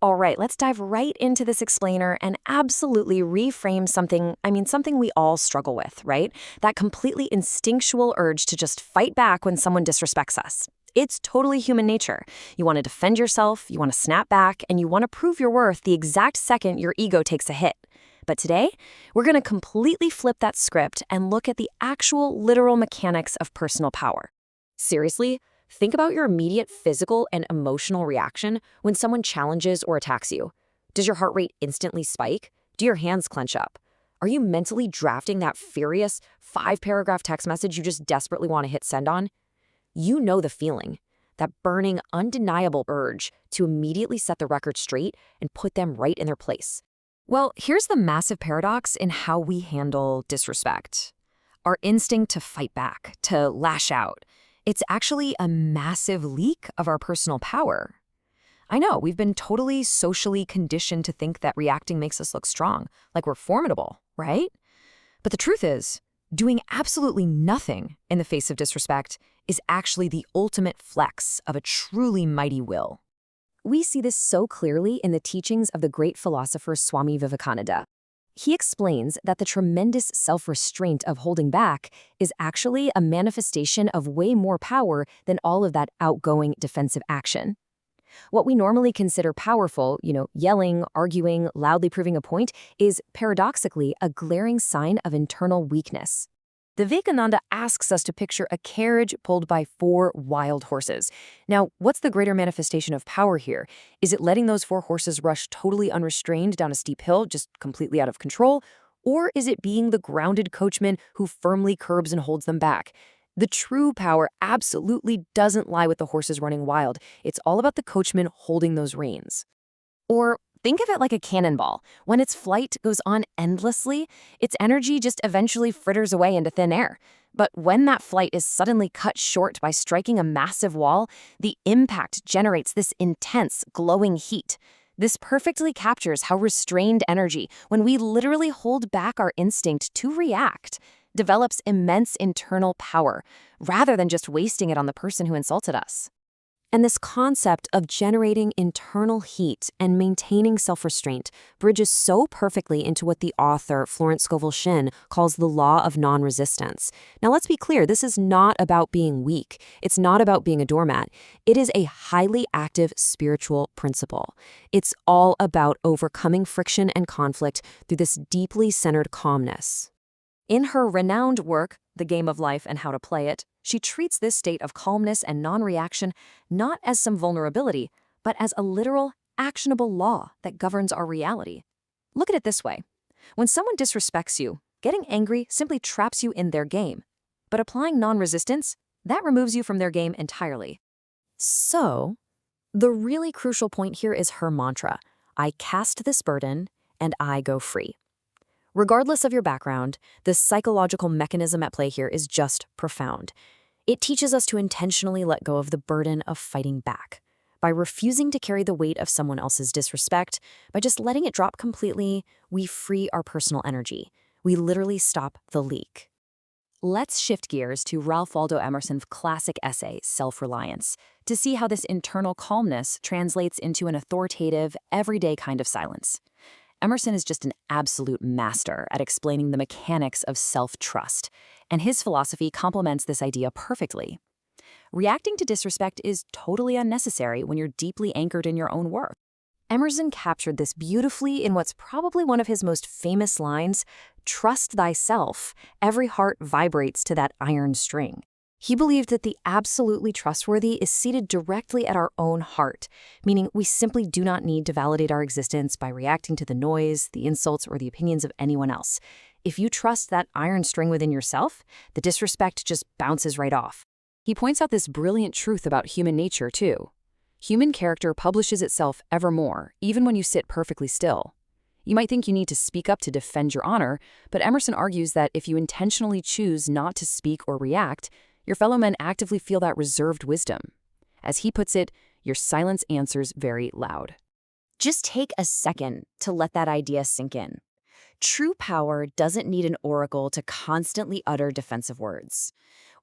All right, let's dive right into this explainer and absolutely reframe something we all struggle with, right? That completely instinctual urge to just fight back when someone disrespects us. It's totally human nature. You want to defend yourself, you want to snap back, and you want to prove your worth the exact second your ego takes a hit. But today, we're going to completely flip that script and look at the actual literal mechanics of personal power. Seriously, think about your immediate physical and emotional reaction when someone challenges or attacks you. Does your heart rate instantly spike? Do your hands clench up? Are you mentally drafting that furious 5-paragraph text message you just desperately want to hit send on? You know the feeling, that burning, undeniable urge to immediately set the record straight and put them right in their place. Well, here's the massive paradox in how we handle disrespect. Our instinct to fight back, to lash out, it's actually a massive leak of our personal power. I know, we've been totally socially conditioned to think that reacting makes us look strong, like we're formidable, right? But the truth is, doing absolutely nothing in the face of disrespect is actually the ultimate flex of a truly mighty will. We see this so clearly in the teachings of the great philosopher Swami Vivekananda. He explains that the tremendous self-restraint of holding back is actually a manifestation of way more power than all of that outgoing defensive action. What we normally consider powerful, yelling, arguing, loudly proving a point, is paradoxically a glaring sign of internal weakness. The Vivekananda asks us to picture a carriage pulled by 4 wild horses. Now, what's the greater manifestation of power here? Is it letting those 4 horses rush totally unrestrained down a steep hill, just completely out of control? Or is it being the grounded coachman who firmly curbs and holds them back? The true power absolutely doesn't lie with the horses running wild. It's all about the coachman holding those reins. Or think of it like a cannonball. When its flight goes on endlessly, its energy just eventually fritters away into thin air. But when that flight is suddenly cut short by striking a massive wall, the impact generates this intense, glowing heat. This perfectly captures how restrained energy, when we literally hold back our instinct to react, develops immense internal power, rather than just wasting it on the person who insulted us. And this concept of generating internal heat and maintaining self-restraint bridges so perfectly into what the author, Florence Scovel Shinn, calls the law of non-resistance. Now, let's be clear, this is not about being weak. It's not about being a doormat. It is a highly active spiritual principle. It's all about overcoming friction and conflict through this deeply centered calmness. In her renowned work, The Game of Life and How to Play It, she treats this state of calmness and non-reaction not as some vulnerability, but as a literal, actionable law that governs our reality. Look at it this way. When someone disrespects you, getting angry simply traps you in their game. But applying non-resistance, that removes you from their game entirely. So, the really crucial point here is her mantra: I cast this burden and I go free. Regardless of your background, the psychological mechanism at play here is just profound. It teaches us to intentionally let go of the burden of fighting back. By refusing to carry the weight of someone else's disrespect, by just letting it drop completely, we free our personal energy. We literally stop the leak. Let's shift gears to Ralph Waldo Emerson's classic essay, Self-Reliance, to see how this internal calmness translates into an authoritative, everyday kind of silence. Emerson is just an absolute master at explaining the mechanics of self-trust, and his philosophy complements this idea perfectly. Reacting to disrespect is totally unnecessary when you're deeply anchored in your own worth. Emerson captured this beautifully in what's probably one of his most famous lines, "Trust thyself, every heart vibrates to that iron string." He believed that the absolutely trustworthy is seated directly at our own heart, meaning we simply do not need to validate our existence by reacting to the noise, the insults, or the opinions of anyone else. If you trust that iron string within yourself, the disrespect just bounces right off. He points out this brilliant truth about human nature, too. Human character publishes itself evermore, even when you sit perfectly still. You might think you need to speak up to defend your honor, but Emerson argues that if you intentionally choose not to speak or react, your fellow men actively feel that reserved wisdom. As he puts it, your silence answers very loud. Just take a second to let that idea sink in. True power doesn't need an oracle to constantly utter defensive words.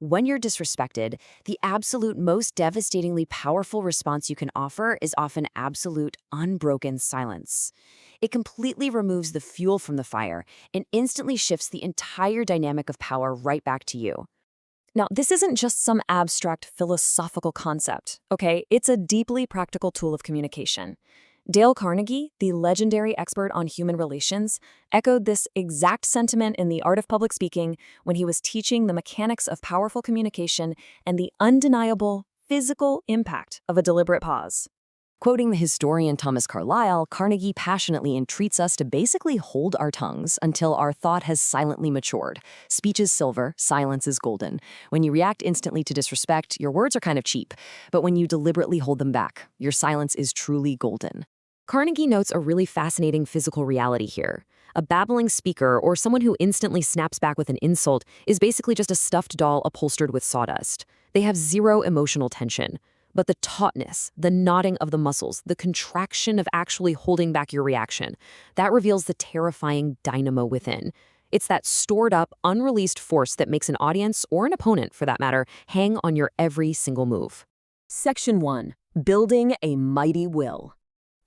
When you're disrespected, the absolute most devastatingly powerful response you can offer is often absolute, unbroken silence. It completely removes the fuel from the fire and instantly shifts the entire dynamic of power right back to you. Now, this isn't just some abstract philosophical concept, okay? It's a deeply practical tool of communication. Dale Carnegie, the legendary expert on human relations, echoed this exact sentiment in The Art of Public Speaking when he was teaching the mechanics of powerful communication and the undeniable physical impact of a deliberate pause. Quoting the historian Thomas Carlyle, Carnegie passionately entreats us to basically hold our tongues until our thought has silently matured. Speech is silver, silence is golden. When you react instantly to disrespect, your words are kind of cheap. But when you deliberately hold them back, your silence is truly golden. Carnegie notes a really fascinating physical reality here. A babbling speaker or someone who instantly snaps back with an insult is basically just a stuffed doll upholstered with sawdust. They have zero emotional tension. But the tautness, the nodding of the muscles, the contraction of actually holding back your reaction, that reveals the terrifying dynamo within. It's that stored up, unreleased force that makes an audience, or an opponent for that matter, hang on your every single move. Section 1. Building a mighty will.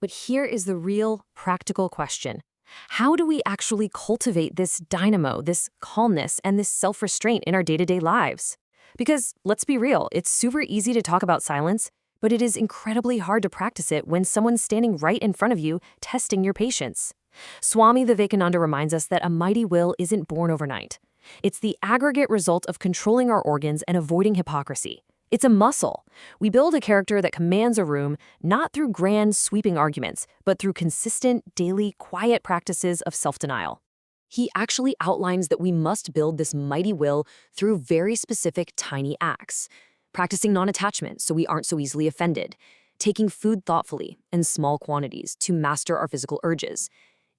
But here is the real, practical question. How do we actually cultivate this dynamo, this calmness, and this self-restraint in our day-to-day lives? Because, let's be real, it's super easy to talk about silence, but it is incredibly hard to practice it when someone's standing right in front of you, testing your patience. Swami Vivekananda reminds us that a mighty will isn't born overnight. It's the aggregate result of controlling our organs and avoiding hypocrisy. It's a muscle. We build a character that commands a room, not through grand, sweeping arguments, but through consistent, daily, quiet practices of self-denial. He actually outlines that we must build this mighty will through very specific tiny acts. Practicing non-attachment so we aren't so easily offended. Taking food thoughtfully in small quantities to master our physical urges.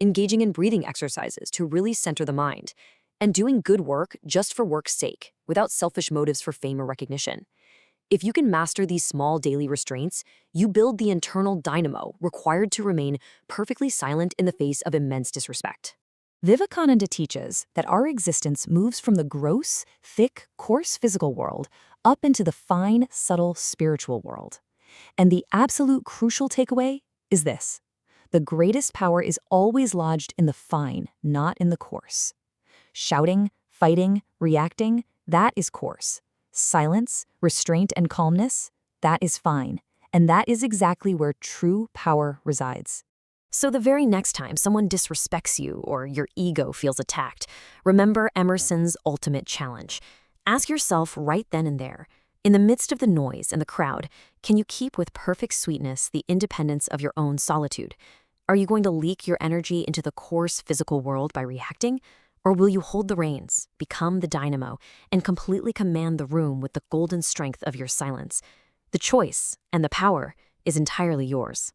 Engaging in breathing exercises to really center the mind. And doing good work just for work's sake, without selfish motives for fame or recognition. If you can master these small daily restraints, you build the internal dynamo required to remain perfectly silent in the face of immense disrespect. Vivekananda teaches that our existence moves from the gross, thick, coarse physical world up into the fine, subtle spiritual world. And the absolute crucial takeaway is this. The greatest power is always lodged in the fine, not in the coarse. Shouting, fighting, reacting, that is coarse. Silence, restraint, and calmness, that is fine. And that is exactly where true power resides. So the very next time someone disrespects you or your ego feels attacked, remember Emerson's ultimate challenge. Ask yourself right then and there, in the midst of the noise and the crowd, can you keep with perfect sweetness the independence of your own solitude? Are you going to leak your energy into the coarse physical world by reacting? Or will you hold the reins, become the dynamo, and completely command the room with the golden strength of your silence? The choice and the power is entirely yours.